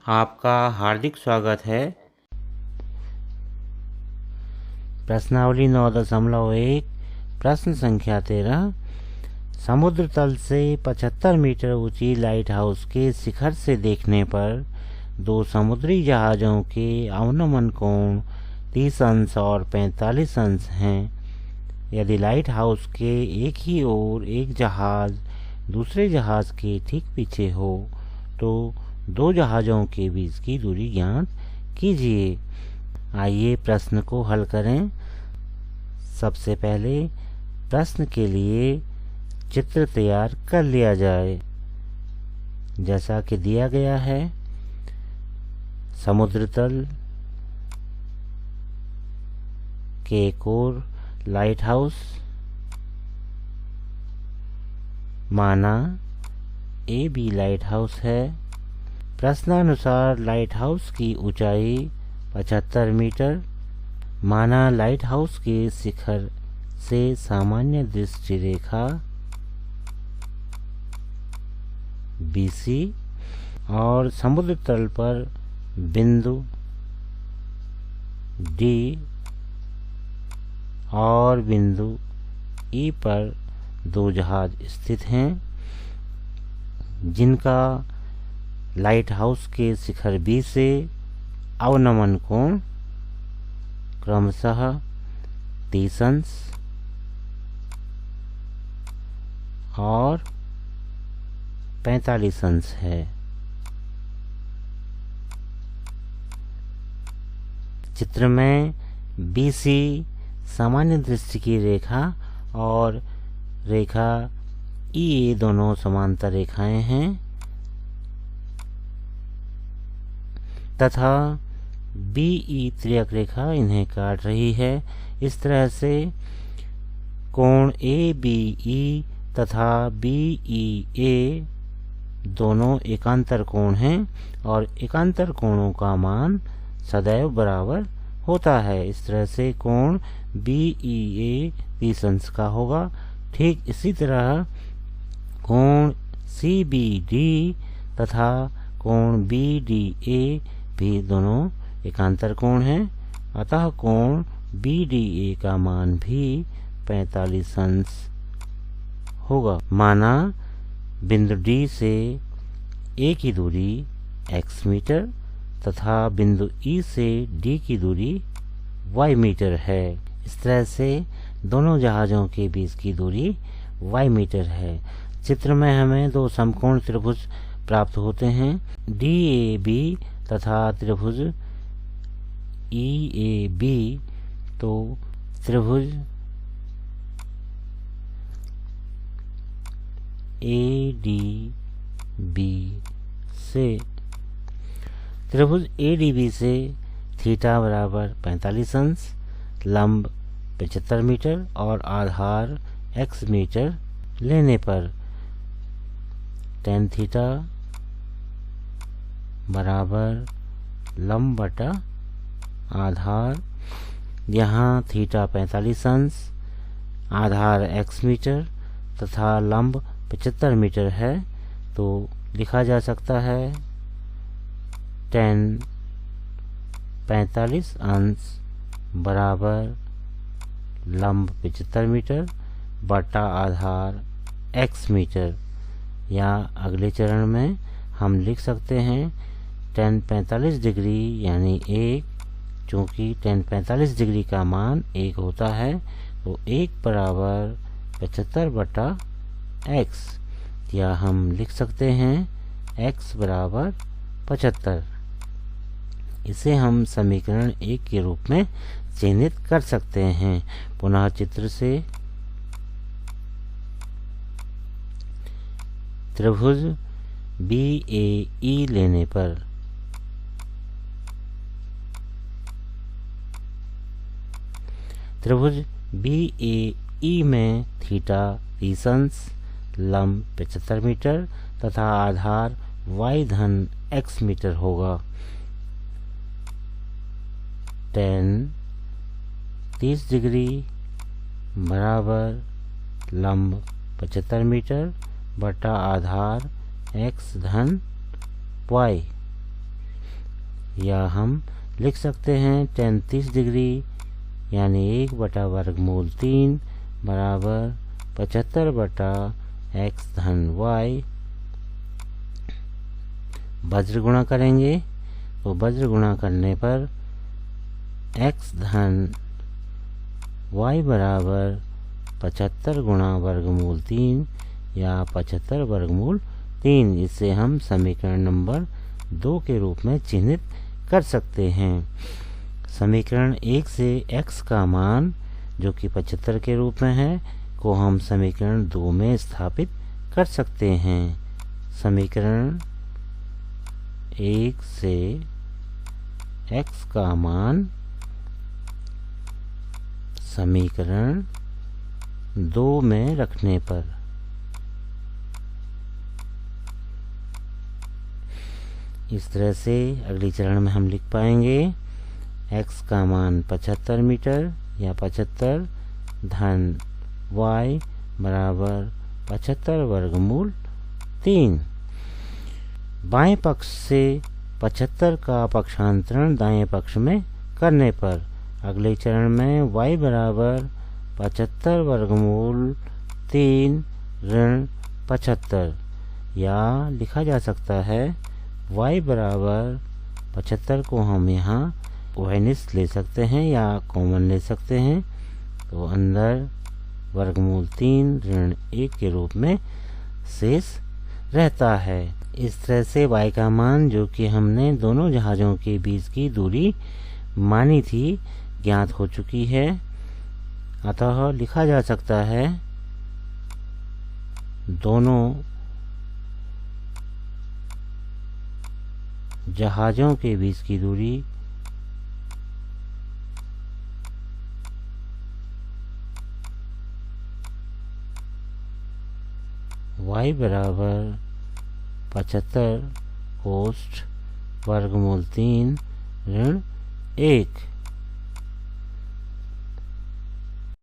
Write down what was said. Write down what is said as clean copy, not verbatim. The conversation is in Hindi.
आपका हार्दिक स्वागत है। प्रश्नावली 9.1 प्रश्न संख्या 13। समुद्र तल से 75 मीटर ऊंची लाइट हाउस के शिखर से देखने पर दो समुद्री जहाज़ों के अवनमन कोण 30 अंश और 45 अंश हैं। यदि लाइट हाउस के एक ही ओर एक जहाज़ दूसरे जहाज़ के ठीक पीछे हो तो दो जहाज़ों के बीच की दूरी ज्ञात कीजिए। आइए प्रश्न को हल करें। सबसे पहले प्रश्न के लिए चित्र तैयार कर लिया जाए। जैसा कि दिया गया है, समुद्र तल के एक ओर लाइट हाउस, माना AB लाइट हाउस है। प्रश्नानुसार लाइट हाउस की ऊंचाई 75 मीटर, माना लाइट हाउस के शिखर से सामान्य दृष्टि रेखा BC और समुद्र तल पर बिंदु D और बिंदु E पर दो जहाज स्थित हैं, जिनका लाइट हाउस के शिखर B से अवनमन कोण क्रमशः 30 अंश और 45 अंश है। चित्र में BC सामान्य दृष्टि की रेखा और रेखा EA दोनों समांतर रेखाएं हैं तथा BE त्रियक रेखा इन्हें काट रही है। इस तरह से कोण ABE तथा BEA दोनों एकांतर कोण हैं और एकांतर कोणों का मान सदैव बराबर होता है। इस तरह से कोण BEA 30 अंश का होगा। ठीक इसी तरह कोण CBD तथा कोण BDA भी दोनों एकांतर कोण हैं, अतः कोण BDA का मान भी 45 अंश होगा। माना बिंदु D से A की दूरी x मीटर तथा बिंदु E से D की दूरी y मीटर है। इस तरह से दोनों जहाज़ों के बीच की दूरी y मीटर है। चित्र में हमें दो समकोण त्रिभुज प्राप्त होते हैं, DAB तथा त्रिभुज EAB। तो त्रिभुज ADB से थीटा बराबर 45 अंश, लंब 75 मीटर और आधार x मीटर लेने पर tan थीटा बराबर लंब बटा आधार, यहाँ थीटा 45 अंश, आधार x मीटर तथा लंब 75 मीटर है, तो लिखा जा सकता है tan 45 अंश बराबर लंब 75 मीटर बटा आधार x मीटर। या अगले चरण में हम लिख सकते हैं tan 45 डिग्री यानी 1, चूँकि tan 45 डिग्री का मान 1 होता है तो 1 बराबर 75 बटा x, या हम लिख सकते हैं x बराबर 75। इसे हम समीकरण 1 के रूप में चिह्नित कर सकते हैं। पुनः चित्र से त्रिभुज BAE लेने पर त्रिभुज BAE में थीटा 30 अंश, लंब 75 मीटर तथा आधार y धन x मीटर होगा। tan 30 डिग्री बराबर लंब 75 मीटर बटा आधार x धन y। या हम लिख सकते हैं tan 30 डिग्री यानी 1/वर्गमूल 3 बराबर 75/x धन y। वज्र गुणा करेंगे तो वज्र गुणा करने पर x धन y बराबर 75 गुणा वर्गमूल 3 या 75/3। इसे हम समीकरण नंबर 2 के रूप में चिन्हित कर सकते हैं। समीकरण 1 से x का मान जो कि 75 के रूप में है को हम समीकरण 2 में स्थापित कर सकते हैं। समीकरण 1 से x का मान समीकरण 2 में रखने पर इस तरह से अगले चरण में हम लिख पाएंगे x का मान 75 मीटर या 75 धन y बराबर 75/3। बाएं पक्ष से 75 का पक्षांतरण दाएं पक्ष में करने पर अगले चरण में y बराबर 75/3 ऋण 75 या लिखा जा सकता है y बराबर 75 को हम यहाँ ओहेनिस ले सकते हैं या कॉमन ले सकते हैं तो अंदर वर्गमूल 3 ऋण 1 के रूप में शेष रहता है। इस तरह से y का मान जो कि हमने दोनों जहाज़ों के बीच की दूरी मानी थी ज्ञात हो चुकी है। अतः लिखा जा सकता है दोनों जहाज़ों के बीच की दूरी y बराबर 75 कोष्ठ वर्गमूल 3 ऋण 1